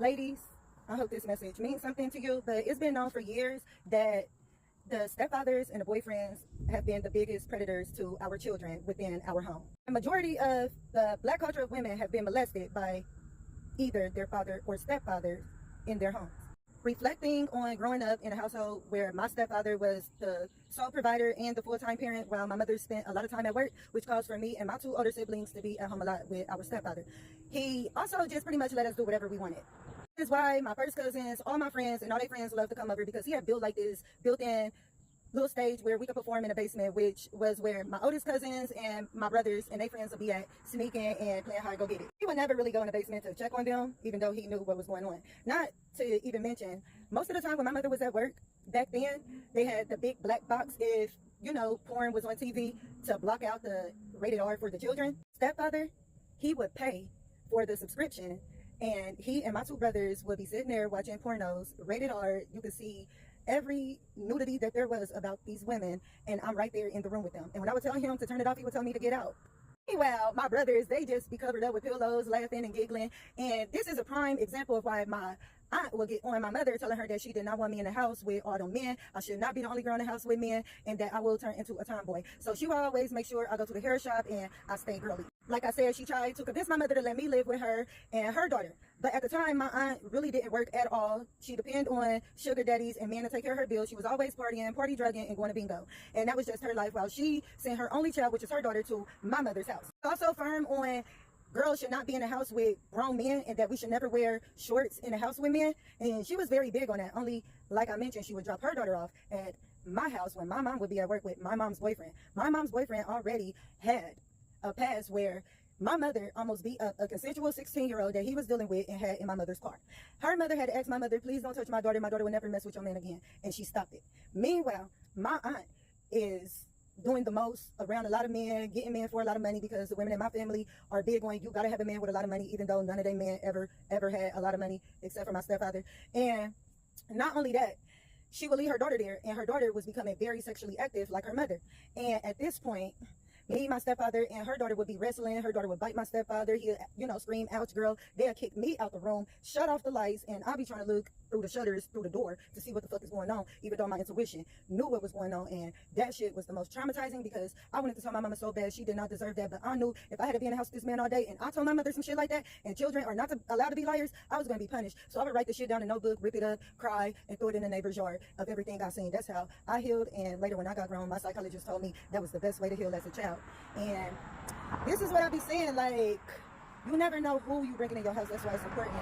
Ladies, I hope this message means something to you, but it's been known for years that the stepfathers and the boyfriends have been the biggest predators to our children within our home. The majority of the Black culture of women have been molested by either their father or stepfather in their homes. Reflecting on growing up in a household where my stepfather was the sole provider and the full-time parent while my mother spent a lot of time at work, which caused for me and my two older siblings to be at home a lot with our stepfather. He also just pretty much let us do whatever we wanted. This is why my first cousins, all my friends, and all their friends love to come over, because he had built like this built-in little stage where we could perform in the basement, which was where my oldest cousins and my brothers and their friends would be at, sneaking and playing hard go get it. He would never really go in the basement to check on them, even though he knew what was going on. Not to even mention, most of the time when my mother was at work back then, they had the big black box if, you know, porn was on TV, to block out the rated R for the children. Stepfather, he would pay for the subscription, and he and my two brothers would be sitting there watching pornos, rated R. You could see every nudity that there was about these women, and I'm right there in the room with them. And when I would tell him to turn it off, he would tell me to get out. Well, my brothers, they just be covered up with pillows, laughing and giggling. And this is a prime example of why my aunt will get on my mother, telling her that she did not want me in the house with all them men. I should not be the only girl in the house with men, and that I will turn into a tomboy. So she will always make sure I go to the hair shop and I stay girly. Like I said, she tried to convince my mother to let me live with her and her daughter. But at the time, my aunt really didn't work at all. She depended on sugar daddies and men to take care of her bills. She was always partying, party drugging, and going to bingo. And that was just her life, while she sent her only child, which is her daughter, to my mother's house. Also firm on girls should not be in the house with grown men, and that we should never wear shorts in the house with men. And she was very big on that. Only, like I mentioned, she would drop her daughter off at my house when my mom would be at work with my mom's boyfriend. My mom's boyfriend already had a past where my mother almost beat up a consensual 16-year-old that he was dealing with and had in my mother's car. Her mother had to ask my mother, please don't touch my daughter. My daughter will never mess with your man again. And she stopped it. Meanwhile, my aunt is doing the most around a lot of men, getting men for a lot of money, because the women in my family are big on, you gotta have a man with a lot of money, even though none of their men ever had a lot of money except for my stepfather. And not only that, she would leave her daughter there, and her daughter was becoming very sexually active like her mother. And at this point, me, my stepfather, and her daughter would be wrestling. Her daughter would bite my stepfather. He'd, scream, ouch, girl. They'd kick me out the room, shut off the lights, and I'll be trying to look through the shutters, through the door, to see what the fuck is going on, even though my intuition knew what was going on. And that shit was the most traumatizing, because I wanted to tell my mama so bad she did not deserve that. But I knew if I had to be in the house with this man all day, and I told my mother some shit like that, and children are not allowed to be liars, I was going to be punished. So I would write the shit down in a notebook, rip it up, cry, and throw it in the neighbor's yard of everything I seen. That's how I healed. And later, when I got grown, my psychologist told me that was the best way to heal as a child. And this is what I be saying, like, you never know who you bringing in your house. That's why it's important